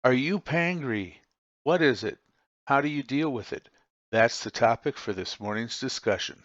Are you Paingry? What is it? How do you deal with it? That's the topic for this morning's discussion.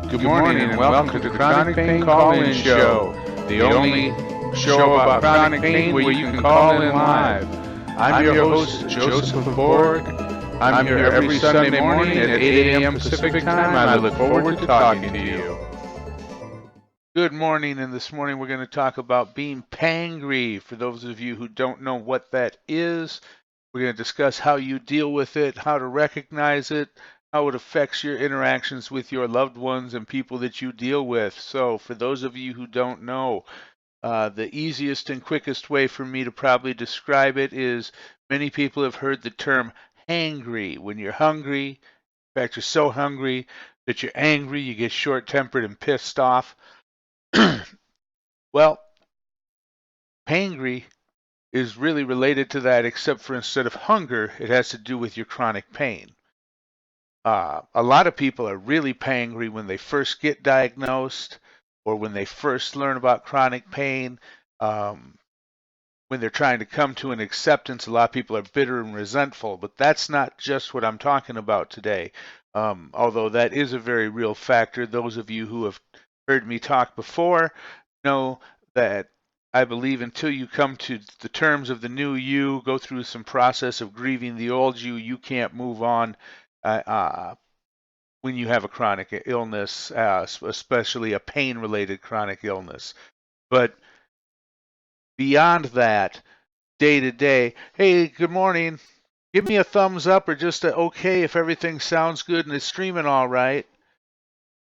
Good morning and welcome to the Chronic Pain Call-In Show, the only show about chronic pain where you can call in live. I'm your host, Josephofborg. I'm here every Sunday morning at 8 a.m. Pacific Time. I look forward to talking to you. Good morning, and this morning we're going to talk about being Paingry. For those of you who don't know what that is, we're going to discuss how you deal with it, how to recognize it, how it affects your interactions with your loved ones and people that you deal with. So for those of you who don't know, the easiest and quickest way for me to probably describe it is many people have heard the term hangry. When you're hungry, in fact, you're so hungry that you're angry, you get short-tempered and pissed off. Well, hangry is really related to that, except for instead of hunger, it has to do with your chronic pain. A lot of people are really paingry when they first get diagnosed or when they first learn about chronic pain. When they're trying to come to an acceptance, a lot of people are bitter and resentful, but that's not just what I'm talking about today. Although that is a very real factor. Those of you who have heard me talk before know that I believe until you come to the terms of the new you, go through some process of grieving the old you, you can't move on when you have a chronic illness, especially a pain-related chronic illness. But beyond that, day to day, hey, good morning. Give me a thumbs up or just a okay if everything sounds good and it's streaming all right.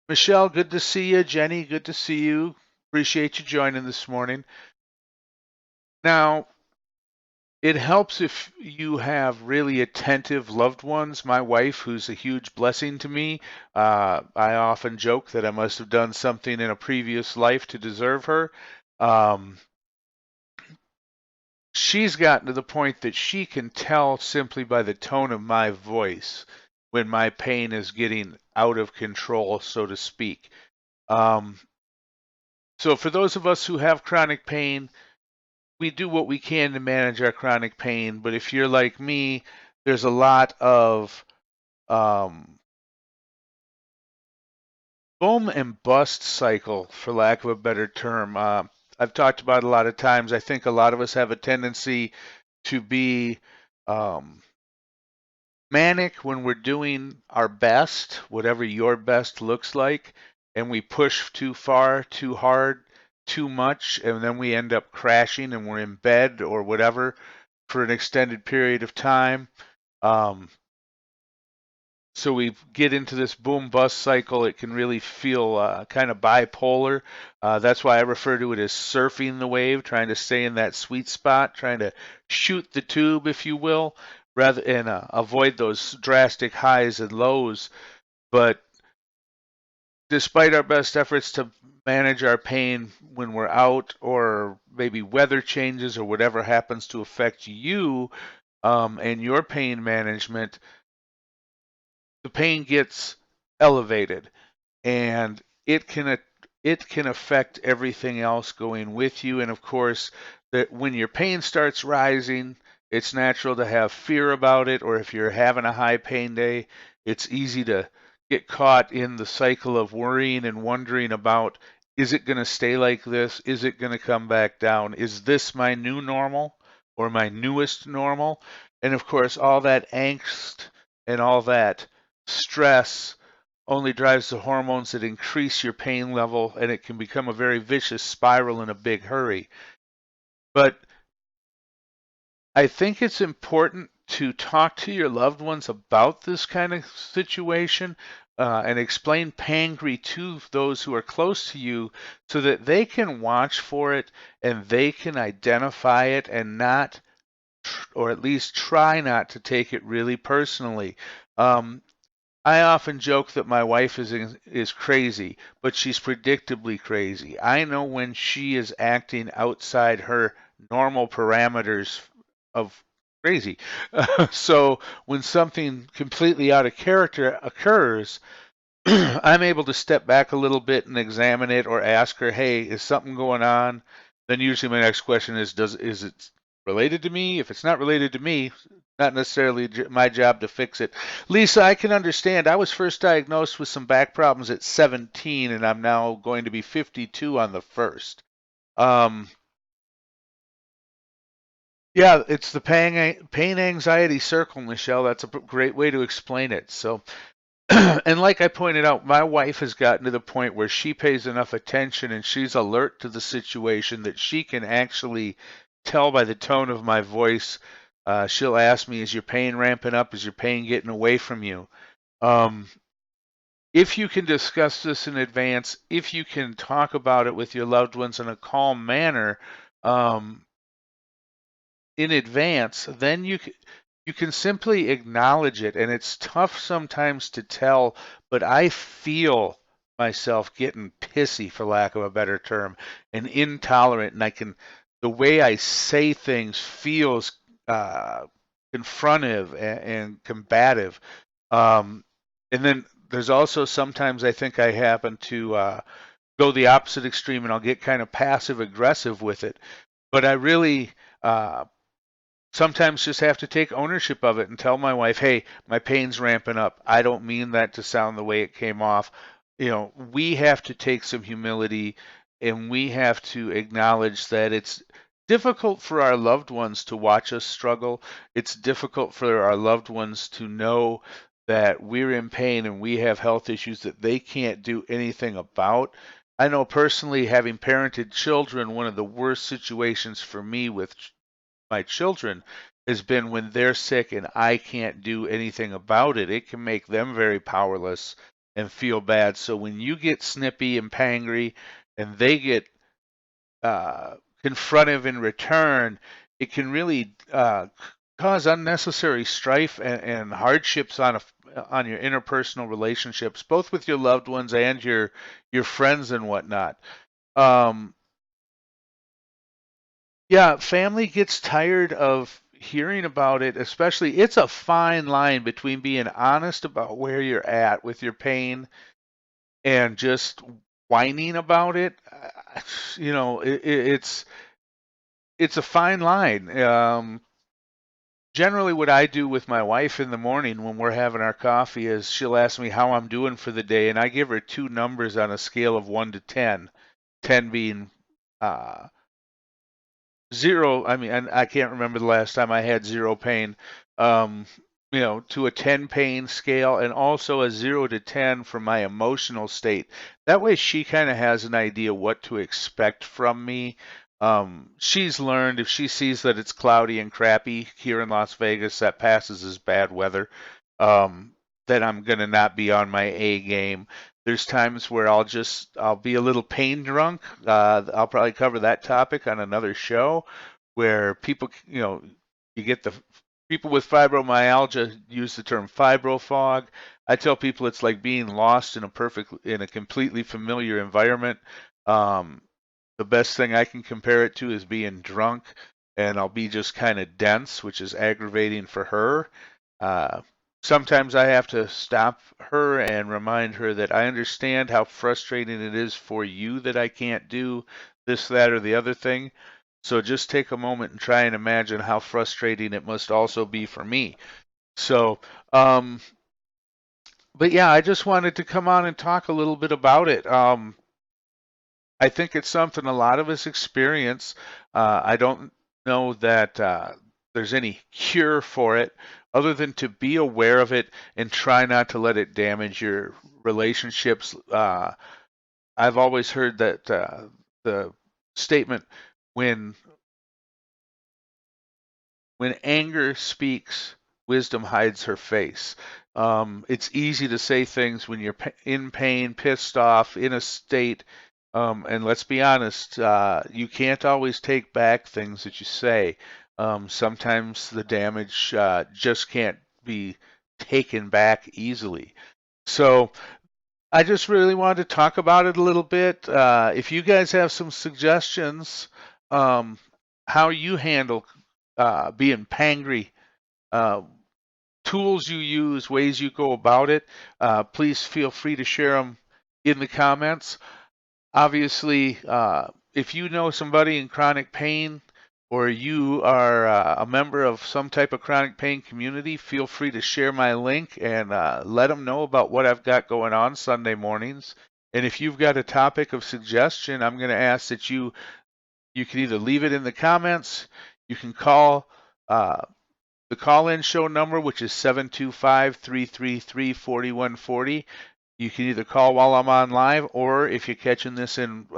Michelle, good to see you. Jenny, good to see you. Appreciate you joining this morning. Now, it helps if you have really attentive loved ones. My wife, who's a huge blessing to me, I often joke that I must have done something in a previous life to deserve her. She's gotten to the point that she can tell simply by the tone of my voice when my pain is getting out of control, so to speak. So for those of us who have chronic pain, we do what we can to manage our chronic pain. But if you're like me, there's a lot of boom and bust cycle, for lack of a better term. I've talked about it a lot of times. I think a lot of us have a tendency to be manic when we're doing our best, whatever your best looks like, and we push too far, too hard, too much, and then we end up crashing and we're in bed or whatever for an extended period of time. So we get into this boom bust cycle. It can really feel kind of bipolar. That's why I refer to it as surfing the wave, trying to stay in that sweet spot, trying to shoot the tube, if you will, rather and avoid those drastic highs and lows. But despite our best efforts to manage our pain when we're out, or maybe weather changes or whatever happens to affect you and your pain management, the pain gets elevated, and it can affect everything else going with you. And of course, that when your pain starts rising, it's natural to have fear about it, or if you're having a high pain day, it's easy to get caught in the cycle of worrying and wondering about, is it going to stay like this? Is it going to come back down? Is this my new normal or my newest normal? And of course, all that angst and all that stress only drives the hormones that increase your pain level, and it can become a very vicious spiral in a big hurry. But I think it's important to talk to your loved ones about this kind of situation and explain Paingry to those who are close to you so that they can watch for it and they can identify it and not, or at least try not to take it really personally. I often joke that my wife is crazy, but she's predictably crazy. I know when she is acting outside her normal parameters of crazy. So when something completely out of character occurs, I'm able to step back a little bit and examine it or ask her, "Hey, is something going on?" Then usually my next question is it related to me? If it's not related to me, not necessarily my job to fix it. Lisa, I can understand. I was first diagnosed with some back problems at 17, and I'm now going to be 52 on the 1st. Um, yeah, it's the pain anxiety circle, Michelle. That's a great way to explain it. So, and like I pointed out, my wife has gotten to the point where she pays enough attention and she's alert to the situation that she can actually tell by the tone of my voice. She'll ask me, "Is your pain ramping up? Is your pain getting away from you?" Um, if you can discuss this in advance, if you can talk about it with your loved ones in a calm manner, um, in advance, then you can simply acknowledge it. And it's tough sometimes to tell, but I feel myself getting pissy, for lack of a better term, and intolerant. And the way I say things feels uh, confrontive and combative. Um, and then there's also sometimes I think I happen to go the opposite extreme and I'll get kind of passive aggressive with it. But I really uh, sometimes just have to take ownership of it and tell my wife, "Hey, my pain's ramping up. I don't mean that to sound the way it came off." We have to take some humility and we have to acknowledge that it's difficult for our loved ones to watch us struggle. It's difficult for our loved ones to know that we're in pain and we have health issues that they can't do anything about. I know personally, having parented children, one of the worst situations for me with my children has been when they're sick and I can't do anything about it. It can make them very powerless and feel bad. So when you get snippy and pangry and they get uh, confrontive in return, it can really cause unnecessary strife and hardships on your interpersonal relationships, both with your loved ones and your friends and whatnot. Um, Yeah, family gets tired of hearing about it, especially it's a fine line between being honest about where you're at with your pain and just whining about it. It's a fine line. Generally, what I do with my wife in the morning when we're having our coffee is she'll ask me how I'm doing for the day, and I give her two numbers on a scale of 1 to 10, 10 being uh, zero. I mean, and I can't remember the last time I had zero pain. Um, to a 10 pain scale, and also a 0 to 10 for my emotional state. That way, she kind of has an idea what to expect from me. She's learned if she sees that it's cloudy and crappy here in Las Vegas, that passes as bad weather. Um, that I'm gonna not be on my A game. There's times where I'll be a little pain drunk. I'll probably cover that topic on another show, where people, you get the people with fibromyalgia use the term fibro fog. I tell people it's like being lost in a completely familiar environment. Um, the best thing I can compare it to is being drunk, and I'll be just kind of dense, which is aggravating for her. Uh, Sometimes I have to stop her and remind her that I understand how frustrating it is for you that I can't do this, that, or the other thing. So just take a moment and try and imagine how frustrating it must also be for me. So, um, but yeah, I just wanted to come on and talk a little bit about it. I think it's something a lot of us experience. I don't know that there's any cure for it other than to be aware of it and try not to let it damage your relationships. I've always heard that the statement, when when anger speaks, wisdom hides her face. It's easy to say things when you're in pain, pissed off, in a state. And let's be honest, you can't always take back things that you say. Sometimes the damage just can't be taken back easily. So I just really wanted to talk about it a little bit. If you guys have some suggestions, um, how you handle being pangry, uh, tools you use, ways you go about it, please feel free to share them in the comments. Obviously, if you know somebody in chronic pain or you are a member of some type of chronic pain community, feel free to share my link and let them know about what I've got going on Sunday mornings. And if you've got a topic of suggestion, I'm going to ask that you can either leave it in the comments, you can call the call-in show number, which is 725-333-4140. You can either call while I'm on live, or if you're catching this in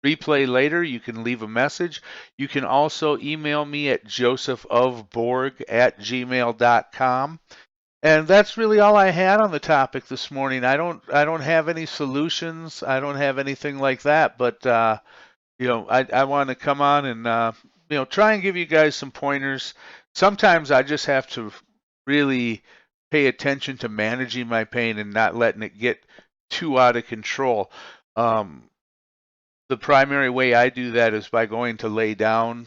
replay later, you can leave a message. You can also email me at josephofborg@gmail.com. And that's really all I had on the topic this morning. I don't have any solutions. I don't have anything like that, but I want to come on and try and give you guys some pointers. Sometimes I just have to really pay attention to managing my pain and not letting it get too out of control. The primary way I do that is by going to lay down.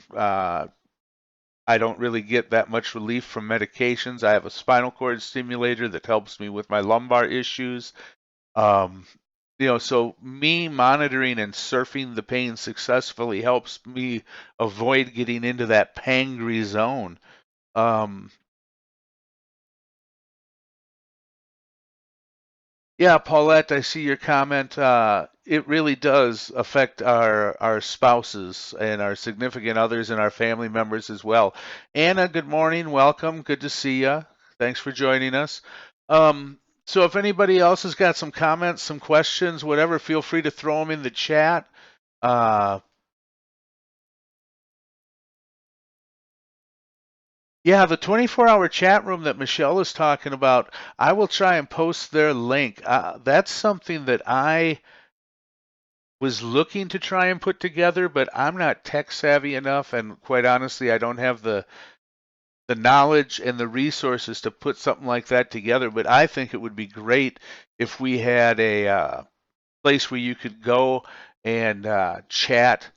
I don't really get that much relief from medications. I have a spinal cord stimulator that helps me with my lumbar issues. Um, so me monitoring and surfing the pain successfully helps me avoid getting into that Paingry zone. Um, yeah, Paulette, I see your comment. It really does affect our spouses and our significant others and our family members as well. Anna, good morning. Welcome. Good to see you. Thanks for joining us. So if anybody else has got some comments, some questions, whatever, feel free to throw them in the chat. Uh, Yeah, the 24-hour chat room that Michelle is talking about, I will try and post their link. That's something that I was looking to try and put together, but I'm not tech savvy enough, and quite honestly, I don't have the knowledge and the resources to put something like that together. But I think it would be great if we had a place where you could go and chat,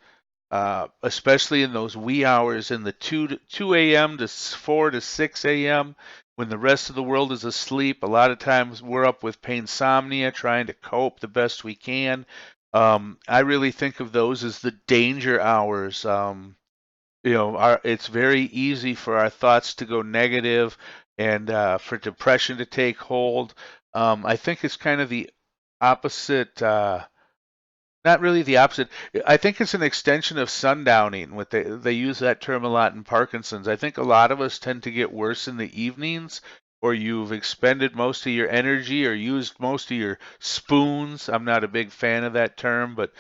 especially in those wee hours in the 2 a.m. to 4 to 6 a.m. when the rest of the world is asleep. A lot of times we're up with painsomnia, trying to cope the best we can. I really think of those as the danger hours. It's very easy for our thoughts to go negative and for depression to take hold. I think it's kind of the opposite. Not really the opposite. I think it's an extension of sundowning. What they use that term a lot in Parkinson's. I think a lot of us tend to get worse in the evenings, or you've expended most of your energy or used most of your spoons. I'm not a big fan of that term, but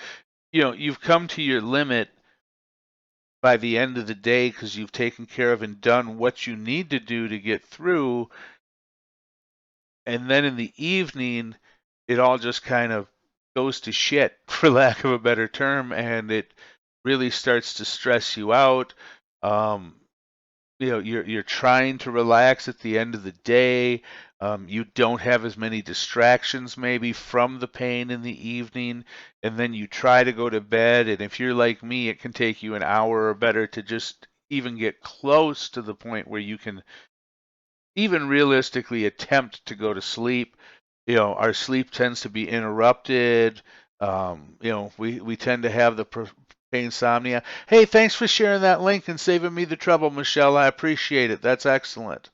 you've come to your limit by the end of the day because you've taken care of and done what you need to do to get through. And then in the evening, it all just kind of goes to shit, for lack of a better term, and it really starts to stress you out. Um, you're trying to relax at the end of the day. You don't have as many distractions maybe from the pain in the evening, and then you try to go to bed. And if you're like me, it can take you an hour or better to just even get close to the point where you can even realistically attempt to go to sleep. Our sleep tends to be interrupted. We tend to have the insomnia. Hey, thanks for sharing that link and saving me the trouble, Michelle. I appreciate it. That's excellent.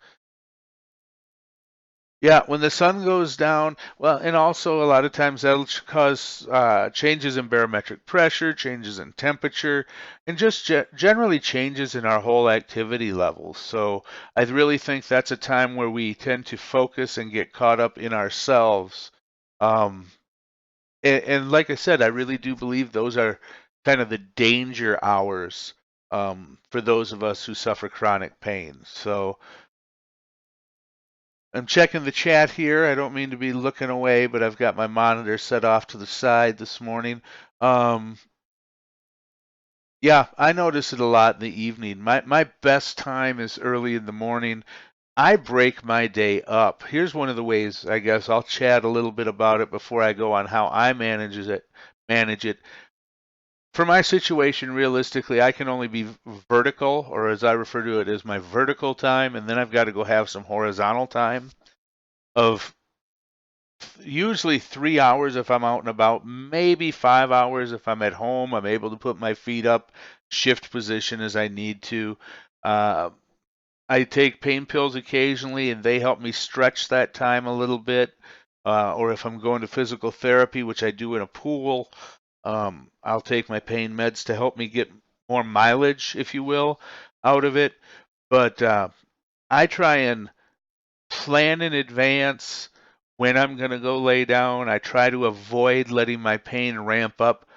Yeah, when the sun goes down, well, and also a lot of times that'll cause changes in barometric pressure, changes in temperature, and just generally changes in our whole activity levels. So I really think that's a time where we tend to focus and get caught up in ourselves. Um, and like I said, I really do believe those are kind of the danger hours for those of us who suffer chronic pain. So I'm checking the chat here. I don't mean to be looking away, but I've got my monitor set off to the side this morning. Um, yeah, I notice it a lot in the evening. My best time is early in the morning. I break my day up. Here's one of the ways, I guess I'll chat a little bit about it before I go on how I manage it. For my situation, realistically, I can only be vertical, or as I refer to it, as my vertical time, and then I've got to go have some horizontal time of usually 3 hours if I'm out and about, maybe 5 hours if I'm at home. I'm able to put my feet up, shift position as I need to. Uh, I take pain pills occasionally, and they help me stretch that time a little bit. Or if I'm going to physical therapy, which I do in a pool, I'll take my pain meds to help me get more mileage, if you will, out of it. But I try and plan in advance when I'm going to go lay down. I try to avoid letting my pain ramp up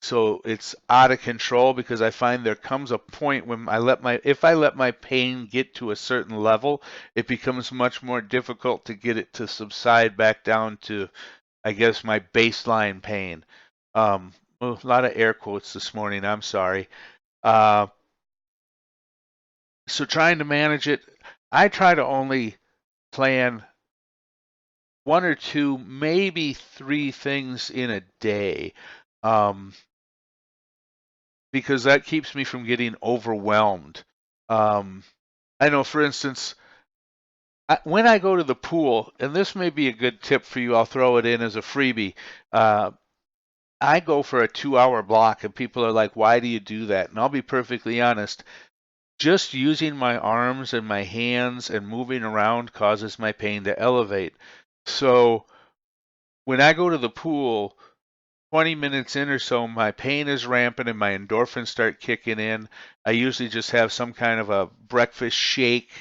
so it's out of control, because I find there comes a point when if I let my pain get to a certain level, it becomes much more difficult to get it to subside back down to, I guess, my baseline pain. A lot of air quotes this morning. I'm sorry. Uh, so trying to manage it, I try to only plan one or two, maybe three things in a day, um, because that keeps me from getting overwhelmed. Um, I know, for instance, when I go to the pool, and this may be a good tip for you, I'll throw it in as a freebie. Uh, I go for a 2 hour block, and people are like, why do you do that? And I'll be perfectly honest. Just using my arms and my hands and moving around causes my pain to elevate. So when I go to the pool, 20 minutes in or so, my pain is rampant and my endorphins start kicking in. I usually just have some kind of a breakfast shake,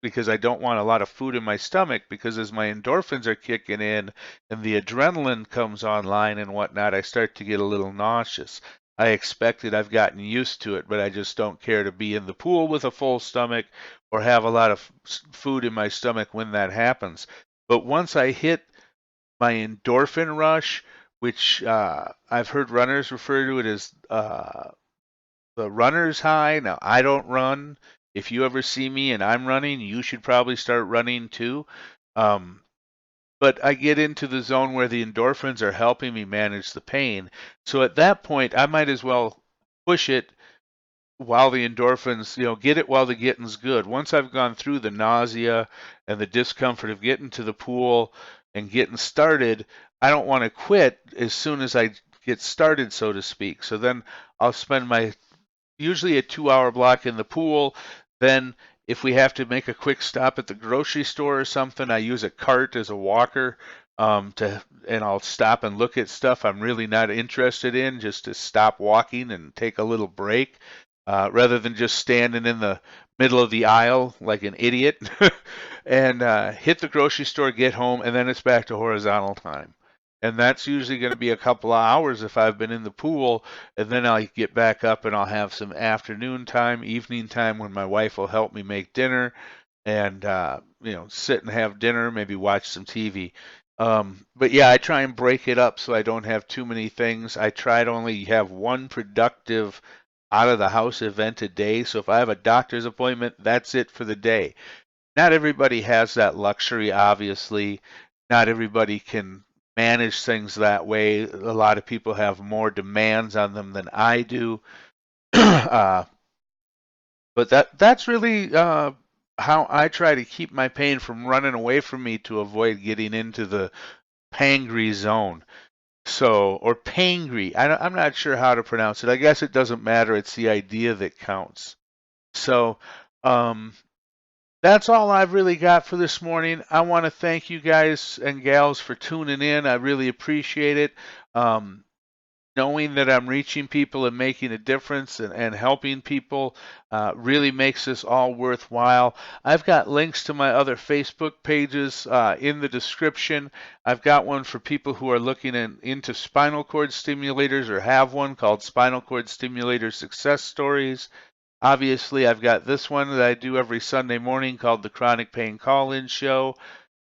because I don't want a lot of food in my stomach, because as my endorphins are kicking in and the adrenaline comes online and whatnot, I start to get a little nauseous. I expect it, I've gotten used to it, but I just don't care to be in the pool with a full stomach or have a lot of food in my stomach when that happens. But once I hit my endorphin rush, which I've heard runners refer to it as the runner's high. Now, I don't run. If you ever see me and I'm running, you should probably start running too. Um, but I get into the zone where the endorphins are helping me manage the pain. So at that point, I might as well push it while the endorphins, get it while the getting's good. Once I've gone through the nausea and the discomfort of getting to the pool and getting started, I don't want to quit as soon as I get started, so to speak. So then I'll spend my usually a 2 hour block in the pool. Then, if we have to make a quick stop at the grocery store or something, I use a cart as a walker, and I'll stop and look at stuff I'm really not interested in, just to stop walking and take a little break, rather than just standing in the middle of the aisle like an idiot, and hit the grocery store, get home, and then it's back to horizontal time. And that's usually going to be a couple of hours if I've been in the pool, and then I'll get back up and I'll have some afternoon time, evening time when my wife will help me make dinner, and sit and have dinner, maybe watch some TV. But yeah, I try and break it up so I don't have too many things. I try to only have one productive out of the house event a day. So if I have a doctor's appointment, that's it for the day. Not everybody has that luxury, obviously. Not everybody can manage things that way. A lot of people have more demands on them than I do. uh, but that's really how I try to keep my pain from running away from me to avoid getting into the Paingry zone. So, or Paingry. I'm not sure how to pronounce it. I guess it doesn't matter. It's the idea that counts. So, um, that's all I've really got for this morning. I want to thank you guys and gals for tuning in. I really appreciate it. Um, Knowing that I'm reaching people and making a difference and helping people really makes this all worthwhile. I've got links to my other Facebook pages in the description. I've got one for people who are looking into spinal cord stimulators or have one called Spinal Cord Stimulator Success Stories. Obviously, I've got this one that I do every Sunday morning called the Chronic Pain Call-In Show.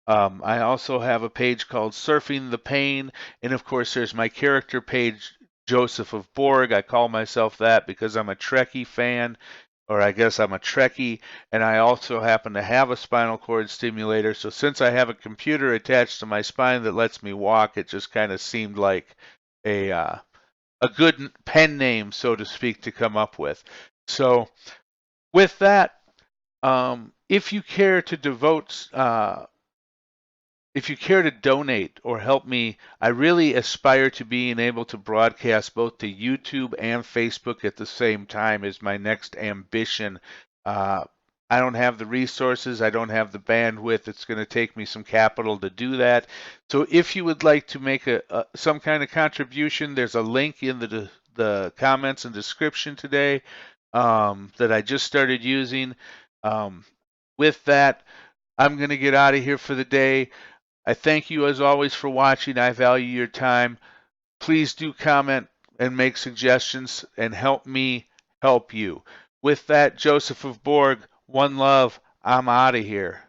I also have a page called Surfing the Pain, and of course, there's my character page, Joseph of Borg. I call myself that because I'm a Trekkie fan, or I guess I'm a Trekkie, and I also happen to have a spinal cord stimulator. So since I have a computer attached to my spine that lets me walk, it just kind of seemed like a a good pen name, so to speak, to come up with. So with that, if you care to if you care to donate or help me, I really aspire to being able to broadcast both to YouTube and Facebook at the same time is my next ambition. Uh, I don't have the resources, I don't have the bandwidth. It's going to take me some capital to do that. So if you would like to make some kind of contribution, there's a link in the comments and description today that I just started using. Um, with that, I'm going to get out of here for the day. I thank you as always for watching. I value your time. Please do comment and make suggestions and help me help you. With that, Joseph of Borg, one love. I'm out of here.